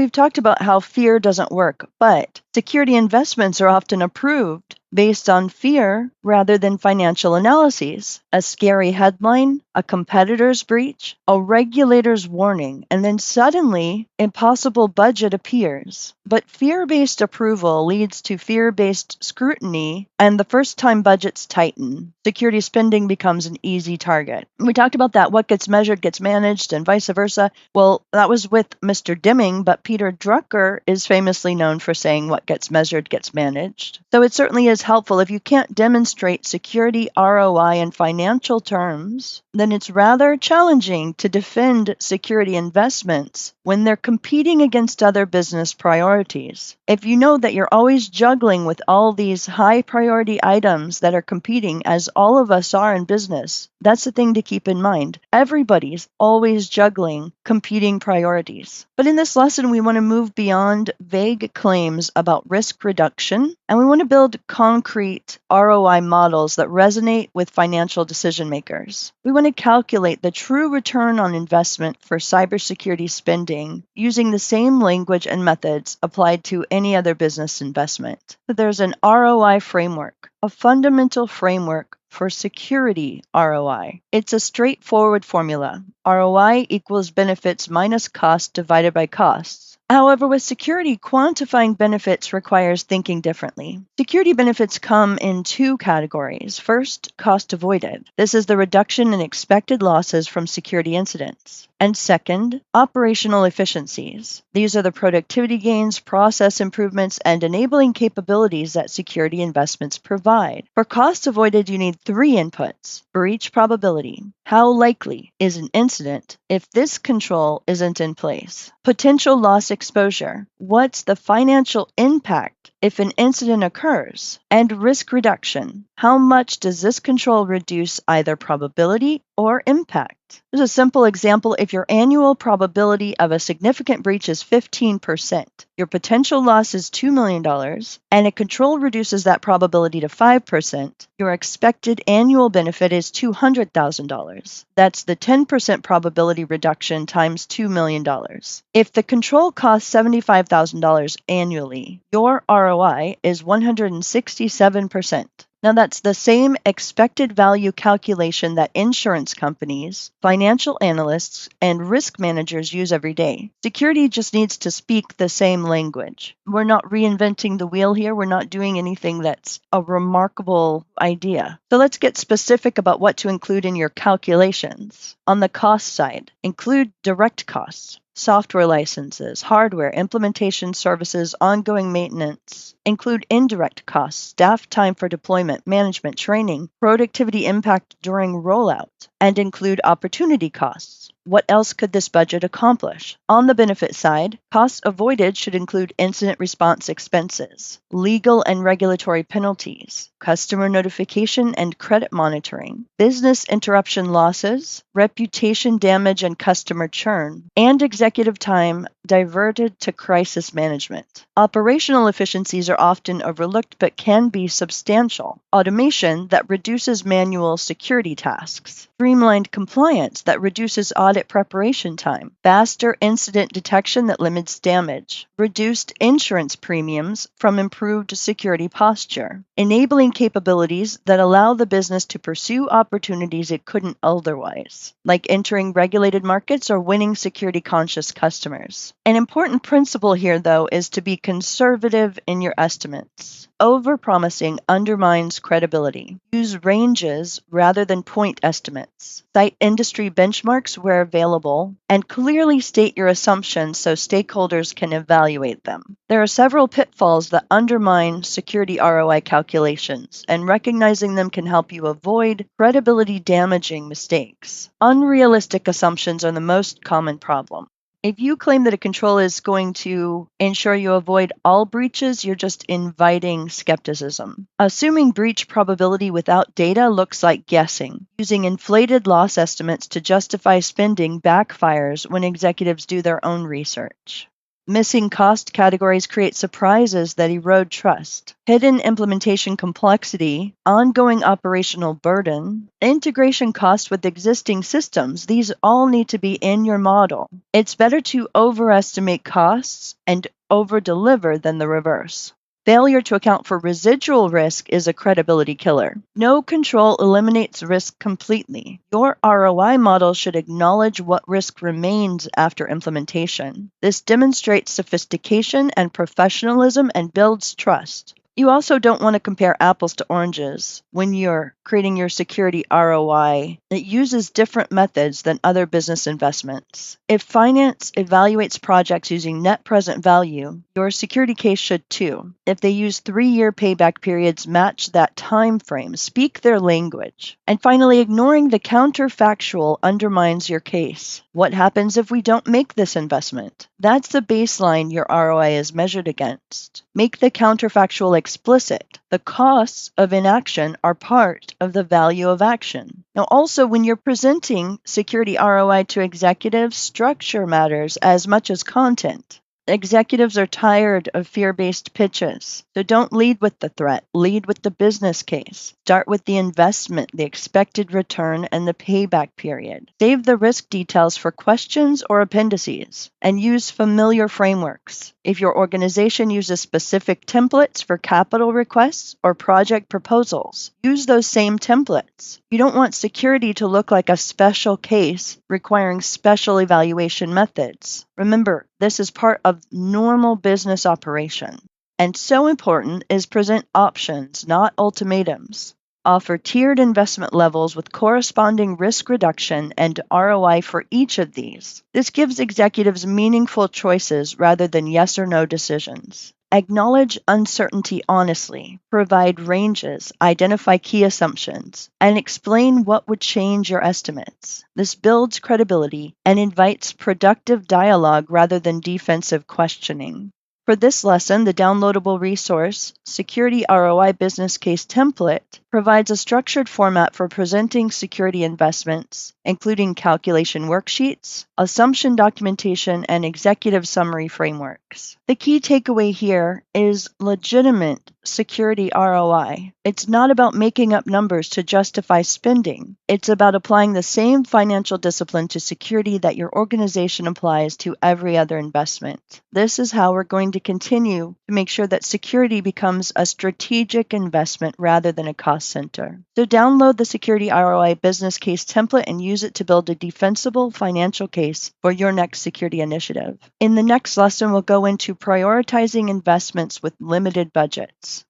we've talked about how fear doesn't work, but security investments are often approved based on fear rather than financial analyses. A scary headline, a competitor's breach, a regulator's warning, and then suddenly impossible budget appears. But fear-based approval leads to fear-based scrutiny, and the first time budgets tighten, security spending becomes an easy target. We talked about that. What gets measured gets managed, and vice versa. Well, that was with Mr. Deming, but Peter Drucker is famously known for saying what gets measured gets managed. So it certainly is helpful. If you can't demonstrate security ROI in financial terms, then it's rather challenging to defend security investments when they're competing against other business priorities. If you know that you're always juggling with all these high priority items that are competing, as all of us are in business, that's the thing to keep in mind. Everybody's always juggling competing priorities. But in this lesson, we want to move beyond vague claims about risk reduction, and we want to build concrete ROI models that resonate with financial decision makers. We want to calculate the true return on investment for cybersecurity spending using the same language and methods applied to any other business investment. There's an ROI framework, a fundamental framework for security ROI. It's a straightforward formula. ROI equals benefits minus cost divided by costs. However, with security, quantifying benefits requires thinking differently. Security benefits come in two categories. First, cost avoided. This is the reduction in expected losses from security incidents. And second, operational efficiencies. These are the productivity gains, process improvements, and enabling capabilities that security investments provide. For cost avoided, you need three inputs. Breach probability. How likely is an incident if this control isn't in place? Potential loss exposure. What's the financial impact if an incident occurs? And risk reduction. How much does this control reduce either probability or impact? There's a simple example. If your annual probability of a significant breach is 15%, your potential loss is $2 million, and a control reduces that probability to 5%, your expected annual benefit is $200,000. That's the 10% probability reduction times $2 million. If the control costs $75,000 annually, your ROI is 167%. Now, that's the same expected value calculation that insurance companies, financial analysts, and risk managers use every day. Security just needs to speak the same language. We're not reinventing the wheel here. We're not doing anything that's a remarkable idea. So let's get specific about what to include in your calculations. On the cost side, include direct costs. Software licenses, hardware, implementation services, ongoing maintenance. Include indirect costs, staff time for deployment, management, training, productivity impact during rollout, and include opportunity costs. What else could this budget accomplish? On the benefit side, costs avoided should include incident response expenses, legal and regulatory penalties, customer notification and credit monitoring, business interruption losses, reputation damage and customer churn, and executive time diverted to crisis management. Operational efficiencies are often overlooked but can be substantial. Automation that reduces manual security tasks. Streamlined compliance that reduces audit preparation time. Faster incident detection that limits damage. Reduced insurance premiums from improved security posture. Enabling capabilities that allow the business to pursue opportunities it couldn't otherwise, like entering regulated markets or winning security-conscious customers. An important principle here, though, is to be conservative in your estimates. Overpromising undermines credibility. Use ranges rather than point estimates. Cite industry benchmarks where available, and clearly state your assumptions so stakeholders can evaluate them. There are several pitfalls that undermine security ROI calculations, and recognizing them can help you avoid credibility-damaging mistakes. Unrealistic assumptions are the most common problem. If you claim that a control is going to ensure you avoid all breaches, you're just inviting skepticism. Assuming breach probability without data looks like guessing. Using inflated loss estimates to justify spending backfires when executives do their own research. Missing cost categories create surprises that erode trust. Hidden implementation complexity, ongoing operational burden, integration costs with existing systems, these all need to be in your model. It's better to overestimate costs and over-deliver than the reverse. Failure to account for residual risk is a credibility killer. No control eliminates risk completely. Your ROI model should acknowledge what risk remains after implementation. This demonstrates sophistication and professionalism and builds trust. You also don't want to compare apples to oranges when you're creating your security ROI. It uses different methods than other business investments. If finance evaluates projects using net present value, your security case should too. If they use 3-year payback periods, match that time frame, speak their language. And finally, ignoring the counterfactual undermines your case. What happens if we don't make this investment? That's the baseline your ROI is measured against. Make the counterfactual explicit. The costs of inaction are part of the value of action. Now, also, when you're presenting security ROI to executives, structure matters as much as content. Executives are tired of fear-based pitches. So don't lead with the threat. Lead with the business case. Start with the investment, the expected return, and the payback period. Save the risk details for questions or appendices, and use familiar frameworks. If your organization uses specific templates for capital requests or project proposals, use those same templates. You don't want security to look like a special case requiring special evaluation methods. Remember, this is part of normal business operation. And so important is present options, not ultimatums. Offer tiered investment levels with corresponding risk reduction and ROI for each of these. This gives executives meaningful choices rather than yes or no decisions. Acknowledge uncertainty honestly, provide ranges, identify key assumptions, and explain what would change your estimates. This builds credibility and invites productive dialogue rather than defensive questioning. For this lesson, the downloadable resource, Security ROI Business Case Template, provides a structured format for presenting security investments, including calculation worksheets, assumption documentation, and executive summary frameworks. The key takeaway here is legitimate security ROI. It's not about making up numbers to justify spending. It's about applying the same financial discipline to security that your organization applies to every other investment. This is how we're going to continue to make sure that security becomes a strategic investment rather than a cost center. So download the Security ROI Business Case Template and use it to build a defensible financial case for your next security initiative. In the next lesson, we'll go into prioritizing investments with limited budgets.